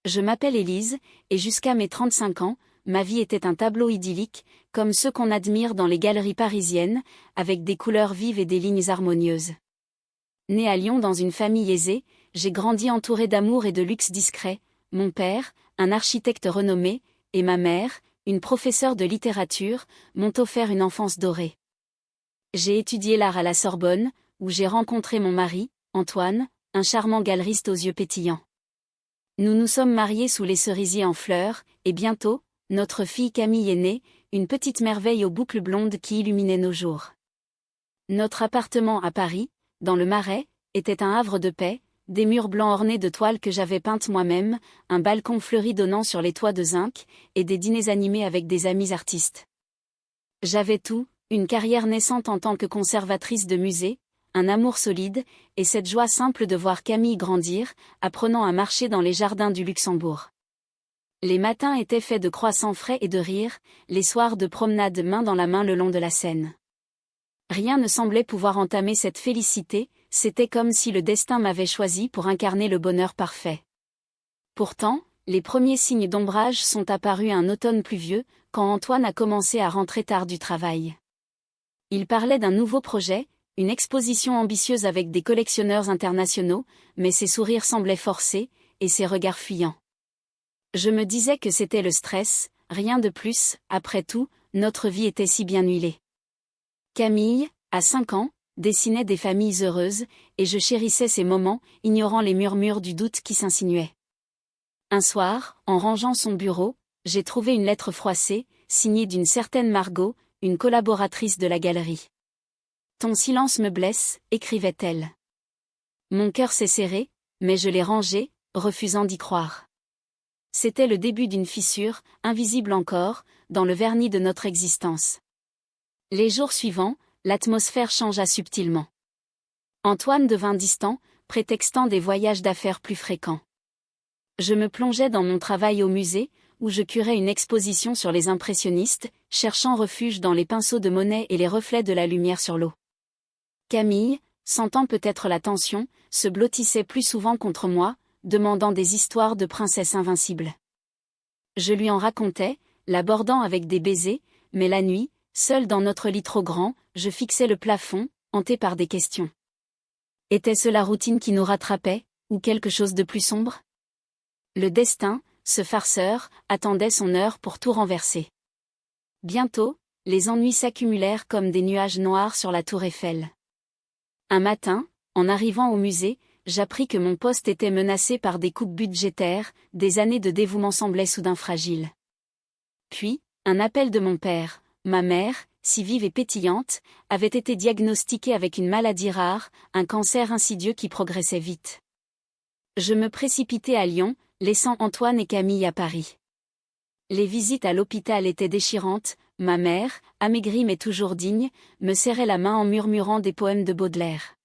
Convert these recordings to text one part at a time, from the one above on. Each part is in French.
Je m'appelle Élise, et jusqu'à mes 35 ans, ma vie était un tableau idyllique, comme ceux qu'on admire dans les galeries parisiennes, avec des couleurs vives et des lignes harmonieuses. Née à Lyon dans une famille aisée, j'ai grandi entourée d'amour et de luxe discret. Mon père, un architecte renommé, et ma mère, une professeure de littérature, m'ont offert une enfance dorée. J'ai étudié l'art à la Sorbonne, où j'ai rencontré mon mari, Antoine, un charmant galeriste aux yeux pétillants. Nous nous sommes mariés sous les cerisiers en fleurs, et bientôt, notre fille Camille est née, une petite merveille aux boucles blondes qui illuminait nos jours. Notre appartement à Paris, dans le Marais, était un havre de paix, des murs blancs ornés de toiles que j'avais peintes moi-même, un balcon fleuri donnant sur les toits de zinc, et des dîners animés avec des amis artistes. J'avais tout, une carrière naissante en tant que conservatrice de musée, un amour solide, et cette joie simple de voir Camille grandir, apprenant à marcher dans les jardins du Luxembourg. Les matins étaient faits de croissants frais et de rires, les soirs de promenade main dans la main le long de la Seine. Rien ne semblait pouvoir entamer cette félicité, c'était comme si le destin m'avait choisi pour incarner le bonheur parfait. Pourtant, les premiers signes d'ombrage sont apparus un automne pluvieux, quand Antoine a commencé à rentrer tard du travail. Il parlait d'un nouveau projet, une exposition ambitieuse avec des collectionneurs internationaux, mais ses sourires semblaient forcés, et ses regards fuyants. Je me disais que c'était le stress, rien de plus, après tout, notre vie était si bien huilée. Camille, à 5 ans, dessinait des familles heureuses, et je chérissais ces moments, ignorant les murmures du doute qui s'insinuaient. Un soir, en rangeant son bureau, j'ai trouvé une lettre froissée, signée d'une certaine Margot, une collaboratrice de la galerie. « Ton silence me blesse », écrivait-elle. Mon cœur s'est serré, mais je l'ai rangé, refusant d'y croire. C'était le début d'une fissure, invisible encore, dans le vernis de notre existence. Les jours suivants, l'atmosphère changea subtilement. Antoine devint distant, prétextant des voyages d'affaires plus fréquents. Je me plongeais dans mon travail au musée, où je curais une exposition sur les impressionnistes, cherchant refuge dans les pinceaux de Monet et les reflets de la lumière sur l'eau. Camille, sentant peut-être la tension, se blottissait plus souvent contre moi, demandant des histoires de princesses invincibles. Je lui en racontais, l'abordant avec des baisers, mais la nuit, seule dans notre lit trop grand, je fixais le plafond, hanté par des questions. Était-ce la routine qui nous rattrapait, ou quelque chose de plus sombre ? Le destin, ce farceur, attendait son heure pour tout renverser. Bientôt, les ennuis s'accumulèrent comme des nuages noirs sur la tour Eiffel. Un matin, en arrivant au musée, j'appris que mon poste était menacé par des coupes budgétaires, des années de dévouement semblaient soudain fragiles. Puis, un appel de mon père, ma mère, si vive et pétillante, avait été diagnostiquée avec une maladie rare, un cancer insidieux qui progressait vite. Je me précipitai à Lyon, laissant Antoine et Camille à Paris. Les visites à l'hôpital étaient déchirantes, ma mère, amaigrie mais toujours digne, me serrait la main en murmurant des poèmes de Baudelaire.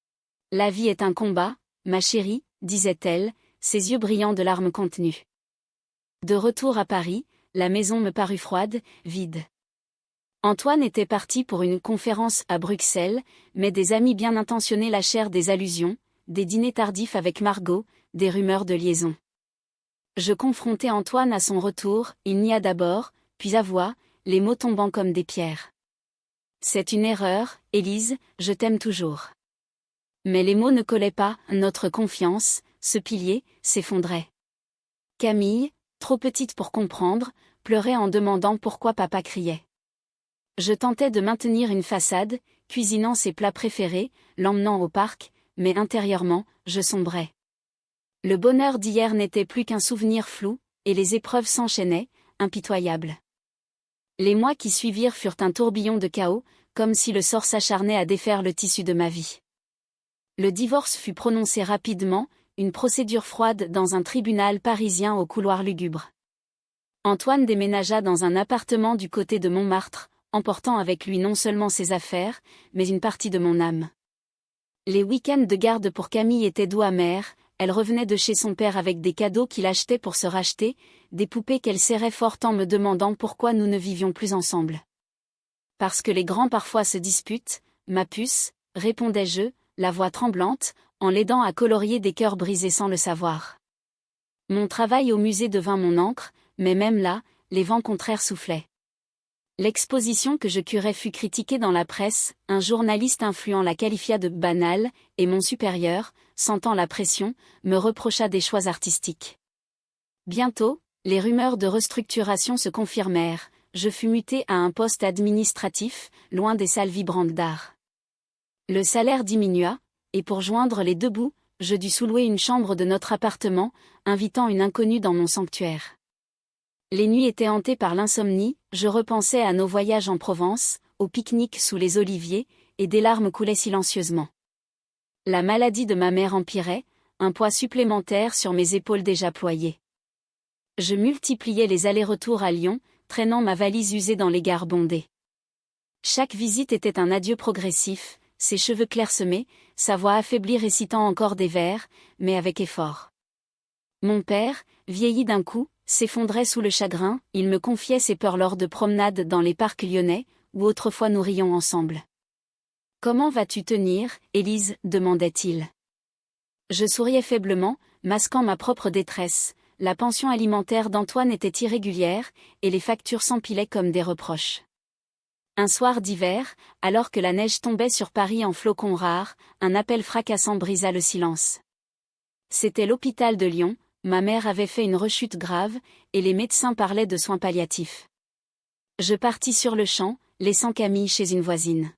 « La vie est un combat, ma chérie », disait-elle, ses yeux brillants de larmes contenues. De retour à Paris, la maison me parut froide, vide. Antoine était parti pour une conférence à Bruxelles, mais des amis bien intentionnés lâchèrent des allusions, des dîners tardifs avec Margot, des rumeurs de liaison. Je confrontai Antoine à son retour, il nia d'abord, puis avoua, les mots tombant comme des pierres. « C'est une erreur, Élise, je t'aime toujours. » Mais les mots ne collaient pas, notre confiance, ce pilier, s'effondrait. Camille, trop petite pour comprendre, pleurait en demandant pourquoi papa criait. Je tentais de maintenir une façade, cuisinant ses plats préférés, l'emmenant au parc, mais intérieurement, je sombrais. Le bonheur d'hier n'était plus qu'un souvenir flou, et les épreuves s'enchaînaient, impitoyables. Les mois qui suivirent furent un tourbillon de chaos, comme si le sort s'acharnait à défaire le tissu de ma vie. Le divorce fut prononcé rapidement, une procédure froide dans un tribunal parisien au couloir lugubre. Antoine déménagea dans un appartement du côté de Montmartre, emportant avec lui non seulement ses affaires, mais une partie de mon âme. Les week-ends de garde pour Camille étaient doux amers, elle revenait de chez son père avec des cadeaux qu'il achetait pour se racheter, des poupées qu'elle serrait fort en me demandant pourquoi nous ne vivions plus ensemble. « Parce que les grands parfois se disputent, ma puce », répondais-je, la voix tremblante, en l'aidant à colorier des cœurs brisés sans le savoir. Mon travail au musée devint mon ancre, mais même là, les vents contraires soufflaient. L'exposition que je curais fut critiquée dans la presse, un journaliste influent la qualifia de « banale », et mon supérieur, sentant la pression, me reprocha des choix artistiques. Bientôt, les rumeurs de restructuration se confirmèrent, je fus muté à un poste administratif, loin des salles vibrantes d'art. Le salaire diminua, et pour joindre les deux bouts, je dus sous-louer une chambre de notre appartement, invitant une inconnue dans mon sanctuaire. Les nuits étaient hantées par l'insomnie, je repensais à nos voyages en Provence, aux pique-niques sous les oliviers, et des larmes coulaient silencieusement. La maladie de ma mère empirait, un poids supplémentaire sur mes épaules déjà ployées. Je multipliais les allers-retours à Lyon, traînant ma valise usée dans les gares bondées. Chaque visite était un adieu progressif, ses cheveux clairsemés, sa voix affaiblie récitant encore des vers, mais avec effort. Mon père, vieilli d'un coup, s'effondrait sous le chagrin, il me confiait ses peurs lors de promenades dans les parcs lyonnais, où autrefois nous rions ensemble. « Comment vas-tu tenir, Élise » demandait-il. Je souriais faiblement, masquant ma propre détresse. La pension alimentaire d'Antoine était irrégulière, et les factures s'empilaient comme des reproches. Un soir d'hiver, alors que la neige tombait sur Paris en flocons rares, un appel fracassant brisa le silence. C'était l'hôpital de Lyon, ma mère avait fait une rechute grave, et les médecins parlaient de soins palliatifs. Je partis sur le champ, laissant Camille chez une voisine.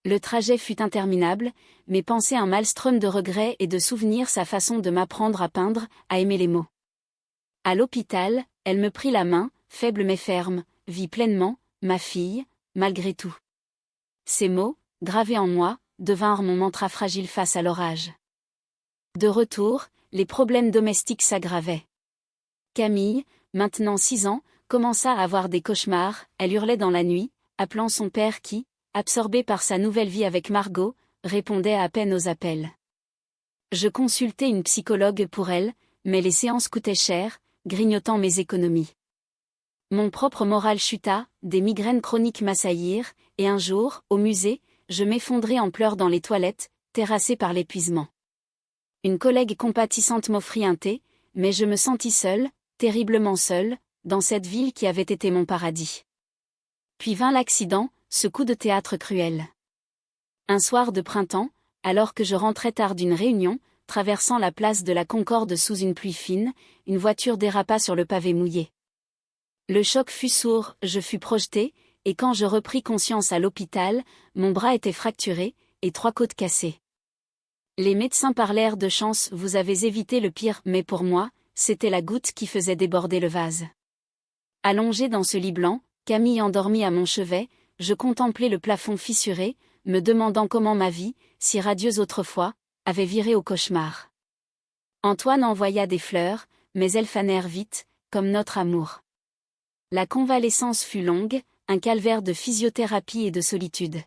Le trajet fut interminable, mes pensées un maelstrom de regrets et de souvenirs, sa façon de m'apprendre à peindre, à aimer les mots. À l'hôpital, elle me prit la main, faible mais ferme, « Vis pleinement, ma fille, malgré tout. » Ces mots, gravés en moi, devinrent mon mantra fragile face à l'orage. De retour, les problèmes domestiques s'aggravaient. Camille, maintenant 6 ans, commença à avoir des cauchemars, elle hurlait dans la nuit, appelant son père qui, absorbé par sa nouvelle vie avec Margot, répondait à peine aux appels. Je consultai une psychologue pour elle, mais les séances coûtaient cher, grignotant mes économies. Mon propre moral chuta, des migraines chroniques m'assaillirent, et un jour, au musée, je m'effondrai en pleurs dans les toilettes, terrassé par l'épuisement. Une collègue compatissante m'offrit un thé, mais je me sentis seule, terriblement seule, dans cette ville qui avait été mon paradis. Puis vint l'accident, ce coup de théâtre cruel. Un soir de printemps, alors que je rentrais tard d'une réunion, traversant la place de la Concorde sous une pluie fine, une voiture dérapa sur le pavé mouillé. Le choc fut sourd, je fus projetée, et quand je repris conscience à l'hôpital, mon bras était fracturé, et 3 côtes cassées. Les médecins parlèrent de chance, vous avez évité le pire, mais pour moi, c'était la goutte qui faisait déborder le vase. Allongée dans ce lit blanc, Camille endormie à mon chevet, je contemplais le plafond fissuré, me demandant comment ma vie, si radieuse autrefois, avait viré au cauchemar. Antoine envoya des fleurs, mais elles fanèrent vite, comme notre amour. La convalescence fut longue, un calvaire de physiothérapie et de solitude.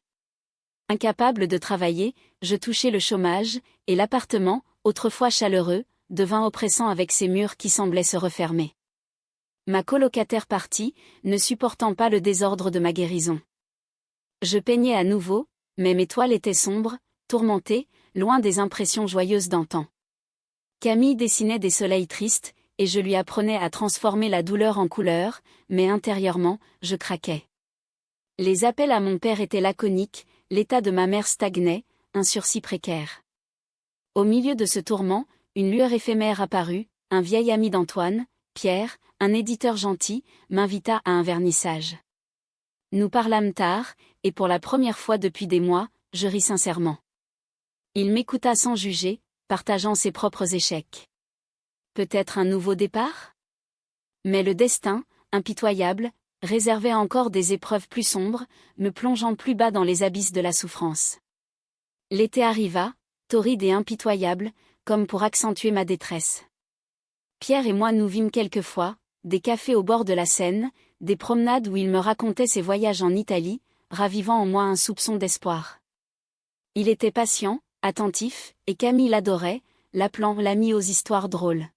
Incapable de travailler, je touchais le chômage, et l'appartement, autrefois chaleureux, devint oppressant avec ses murs qui semblaient se refermer. Ma colocataire partit, ne supportant pas le désordre de ma guérison. Je peignais à nouveau, mais mes toiles étaient sombres, tourmentées, loin des impressions joyeuses d'antan. Camille dessinait des soleils tristes, et je lui apprenais à transformer la douleur en couleur, mais intérieurement, je craquais. Les appels à mon père étaient laconiques, l'état de ma mère stagnait, un sursis précaire. Au milieu de ce tourment, une lueur éphémère apparut, un vieil ami d'Antoine, Pierre, un éditeur gentil, m'invita à un vernissage. Nous parlâmes tard, et pour la première fois depuis des mois, je ris sincèrement. Il m'écouta sans juger, partageant ses propres échecs. Peut-être un nouveau départ ? Mais le destin, impitoyable, réservait encore des épreuves plus sombres, me plongeant plus bas dans les abysses de la souffrance. L'été arriva, torride et impitoyable, comme pour accentuer ma détresse. Pierre et moi nous vîmes quelquefois, des cafés au bord de la Seine, des promenades où il me racontait ses voyages en Italie, ravivant en moi un soupçon d'espoir. Il était patient, attentif, et Camille l'adorait, l'appelant l'ami aux histoires drôles.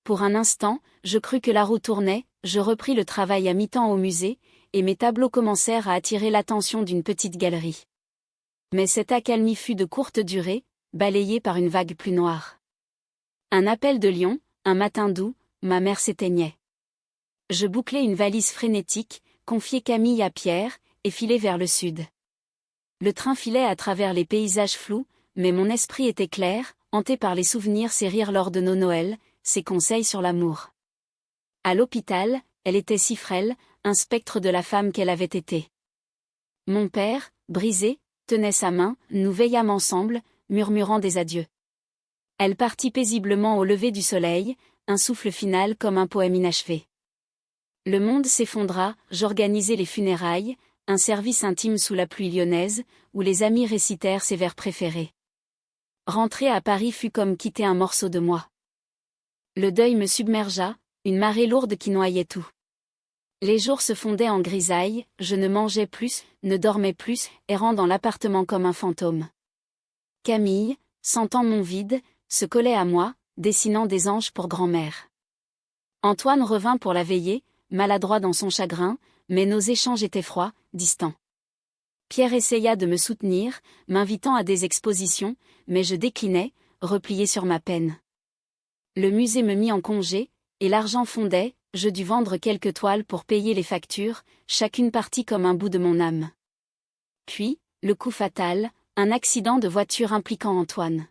Pour un instant, je crus que la roue tournait, je repris le travail à mi-temps au musée, et mes tableaux commencèrent à attirer l'attention d'une petite galerie. Mais cette accalmie fut de courte durée, balayée par une vague plus noire. Un appel de Lyon, un matin doux, ma mère s'éteignait. Je bouclai une valise frénétique, confiai Camille à Pierre, et filai vers le sud. Le train filait à travers les paysages flous, mais mon esprit était clair, hanté par les souvenirs, ses rires lors de nos Noëls, ses conseils sur l'amour. À l'hôpital, elle était si frêle, un spectre de la femme qu'elle avait été. Mon père, brisé, tenait sa main, nous veillâmes ensemble, murmurant des adieux. Elle partit paisiblement au lever du soleil, un souffle final comme un poème inachevé. Le monde s'effondra, j'organisai les funérailles, un service intime sous la pluie lyonnaise, où les amis récitèrent ses vers préférés. Rentrer à Paris fut comme quitter un morceau de moi. Le deuil me submergea, une marée lourde qui noyait tout. Les jours se fondaient en grisaille, je ne mangeais plus, ne dormais plus, errant dans l'appartement comme un fantôme. Camille, sentant mon vide, se collait à moi, dessinant des anges pour grand-mère. Antoine revint pour la veiller, maladroit dans son chagrin, mais nos échanges étaient froids, distants. Pierre essaya de me soutenir, m'invitant à des expositions, mais je déclinai, replié sur ma peine. Le musée me mit en congé, et l'argent fondait, je dus vendre quelques toiles pour payer les factures, chacune partie comme un bout de mon âme. Puis, le coup fatal, un accident de voiture impliquant Antoine.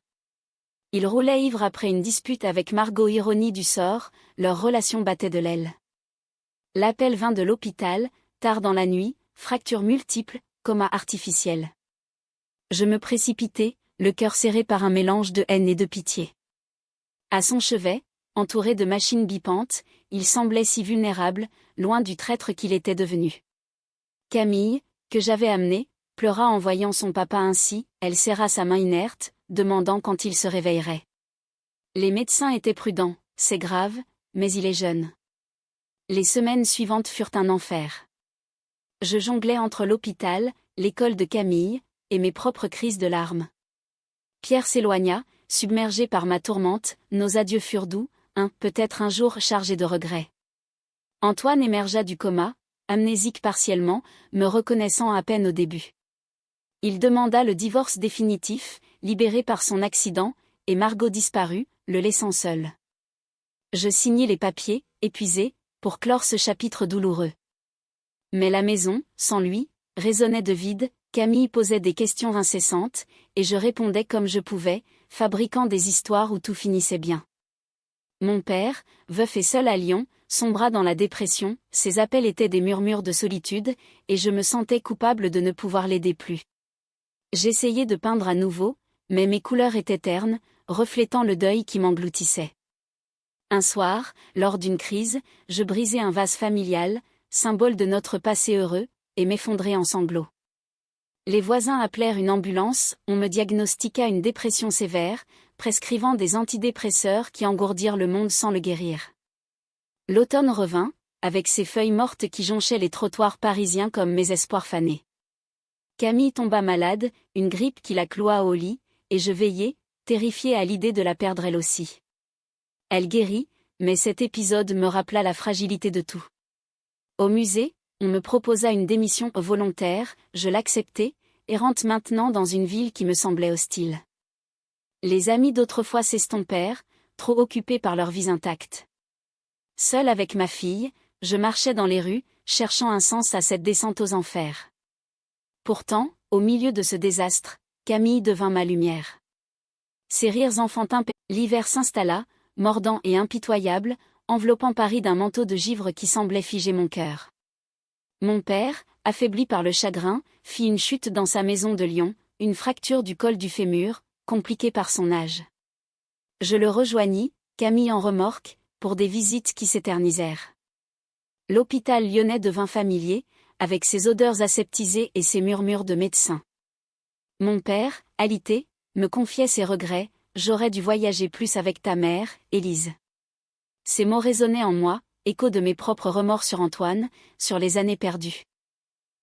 Il roulait ivre après une dispute avec Margot, ironie du sort, leur relation battait de l'aile. L'appel vint de l'hôpital, tard dans la nuit, fractures multiples, coma artificiel. Je me précipitai, le cœur serré par un mélange de haine et de pitié. À son chevet, entouré de machines bipantes, il semblait si vulnérable, loin du traître qu'il était devenu. Camille, que j'avais amenée, pleura en voyant son papa ainsi, elle serra sa main inerte, demandant quand il se réveillerait. Les médecins étaient prudents, c'est grave, mais il est jeune. Les semaines suivantes furent un enfer. Je jonglais entre l'hôpital, l'école de Camille, et mes propres crises de larmes. Pierre s'éloigna, submergé par ma tourmente, nos adieux furent doux, peut-être un jour chargé de regrets. Antoine émergea du coma, amnésique partiellement, me reconnaissant à peine au début. Il demanda le divorce définitif, libéré par son accident, et Margot disparut, le laissant seul. Je signai les papiers, épuisé, pour clore ce chapitre douloureux. Mais la maison, sans lui, résonnait de vide, Camille posait des questions incessantes, et je répondais comme je pouvais, fabriquant des histoires où tout finissait bien. Mon père, veuf et seul à Lyon, sombra dans la dépression, ses appels étaient des murmures de solitude, et je me sentais coupable de ne pouvoir l'aider plus. J'essayais de peindre à nouveau, mais mes couleurs étaient ternes, reflétant le deuil qui m'engloutissait. Un soir, lors d'une crise, je brisai un vase familial, symbole de notre passé heureux, et m'effondrai en sanglots. Les voisins appelèrent une ambulance, on me diagnostiqua une dépression sévère, prescrivant des antidépresseurs qui engourdirent le monde sans le guérir. L'automne revint, avec ses feuilles mortes qui jonchaient les trottoirs parisiens comme mes espoirs fanés. Camille tomba malade, une grippe qui la cloua au lit, et je veillai, terrifiée à l'idée de la perdre elle aussi. Elle guérit, mais cet épisode me rappela la fragilité de tout. Au musée, on me proposa une démission volontaire, je l'acceptai, errante maintenant dans une ville qui me semblait hostile. Les amis d'autrefois s'estompèrent, trop occupés par leurs vies intactes. Seule avec ma fille, je marchais dans les rues, cherchant un sens à cette descente aux enfers. Pourtant, au milieu de ce désastre, Camille devint ma lumière. Ses rires enfantins, l'hiver s'installa, mordant et impitoyable, enveloppant Paris d'un manteau de givre qui semblait figer mon cœur. Mon père, affaibli par le chagrin, fit une chute dans sa maison de Lyon, une fracture du col du fémur, compliquée par son âge. Je le rejoignis, Camille en remorque, pour des visites qui s'éternisèrent. L'hôpital lyonnais devint familier, avec ses odeurs aseptisées et ses murmures de médecins. Mon père, alité, me confiait ses regrets, j'aurais dû voyager plus avec ta mère, Élise. Ces mots résonnaient en moi, écho de mes propres remords sur Antoine, sur les années perdues.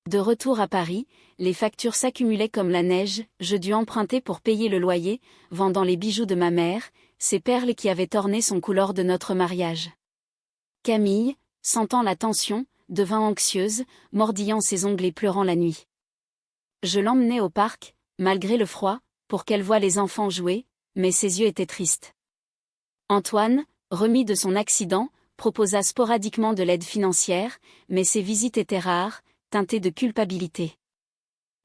De retour à Paris, les factures s'accumulaient comme la neige, je dus emprunter pour payer le loyer, vendant les bijoux de ma mère, ces perles qui avaient orné son cou lors de notre mariage. Camille, sentant la tension, devint anxieuse, mordillant ses ongles et pleurant la nuit. Je l'emmenai au parc, malgré le froid, pour qu'elle voie les enfants jouer, mais ses yeux étaient tristes. Antoine, remis de son accident, proposa sporadiquement de l'aide financière, mais ses visites étaient rares, teintées de culpabilité.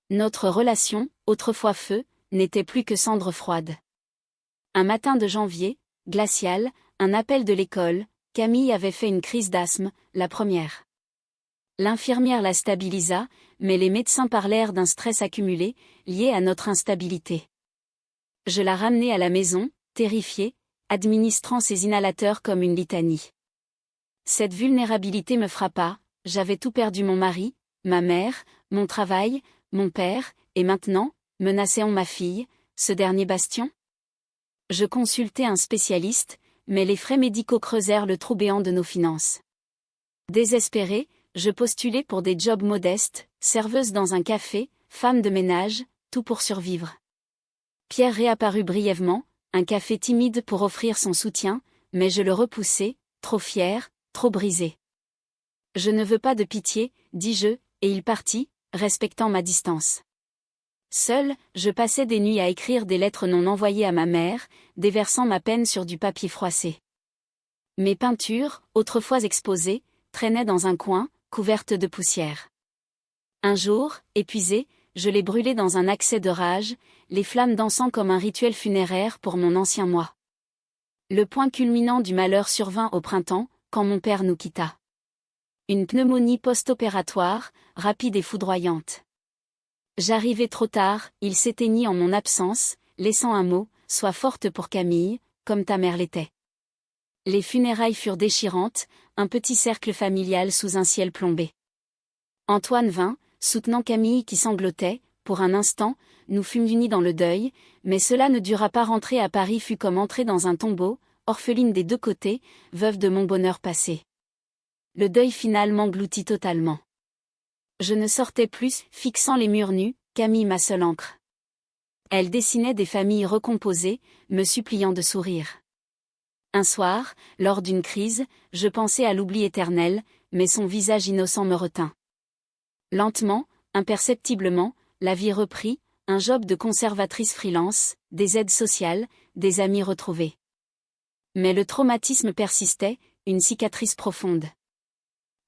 Notre relation, autrefois feu, n'était plus que cendre froide. Un matin de janvier, glacial, un appel de l'école, Camille avait fait une crise d'asthme, la première. L'infirmière la stabilisa, mais les médecins parlèrent d'un stress accumulé, lié à notre instabilité. Je la ramenai à la maison, terrifiée, administrant ses inhalateurs comme une litanie. Cette vulnérabilité me frappa, j'avais tout perdu, mon mari, ma mère, mon travail, mon père, et maintenant, menaçait-on ma fille, ce dernier bastion? Je consultai un spécialiste, mais les frais médicaux creusèrent le trou béant de nos finances. Désespérée, je postulai pour des jobs modestes, serveuse dans un café, femme de ménage, tout pour survivre. Pierre réapparut brièvement, un café timide pour offrir son soutien, mais je le repoussai, trop fier, trop brisé. Je ne veux pas de pitié, dis-je, et il partit, respectant ma distance. Seule, je passais des nuits à écrire des lettres non envoyées à ma mère, déversant ma peine sur du papier froissé. Mes peintures, autrefois exposées, traînaient dans un coin, couvertes de poussière. Un jour, épuisée, je les brûlai dans un accès de rage, les flammes dansant comme un rituel funéraire pour mon ancien moi. Le point culminant du malheur survint au printemps, quand mon père nous quitta. Une pneumonie post-opératoire, rapide et foudroyante. J'arrivai trop tard, il s'éteignit en mon absence, laissant un mot, sois forte pour Camille, comme ta mère l'était. Les funérailles furent déchirantes, un petit cercle familial sous un ciel plombé. Antoine vint, soutenant Camille qui sanglotait, pour un instant, nous fûmes unis dans le deuil, mais cela ne dura pas. Rentrer à Paris fut comme entrer dans un tombeau, orpheline des deux côtés, veuve de mon bonheur passé. Le deuil final m'engloutit totalement. Je ne sortais plus, fixant les murs nus, Camille ma seule encre. Elle dessinait des familles recomposées, me suppliant de sourire. Un soir, lors d'une crise, je pensais à l'oubli éternel, mais son visage innocent me retint. Lentement, imperceptiblement, la vie reprit, un job de conservatrice freelance, des aides sociales, des amis retrouvés. Mais le traumatisme persistait, une cicatrice profonde.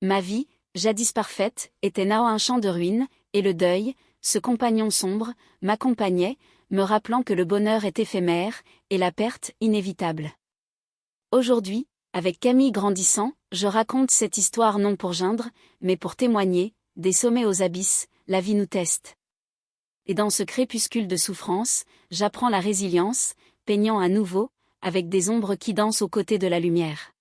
Ma vie, jadis parfaite, était now un champ de ruines, et le deuil, ce compagnon sombre, m'accompagnait, me rappelant que le bonheur est éphémère, et la perte inévitable. Aujourd'hui, avec Camille grandissant, je raconte cette histoire non pour geindre, mais pour témoigner, des sommets aux abysses, la vie nous teste. Et dans ce crépuscule de souffrance, j'apprends la résilience, peignant à nouveau, avec des ombres qui dansent aux côtés de la lumière.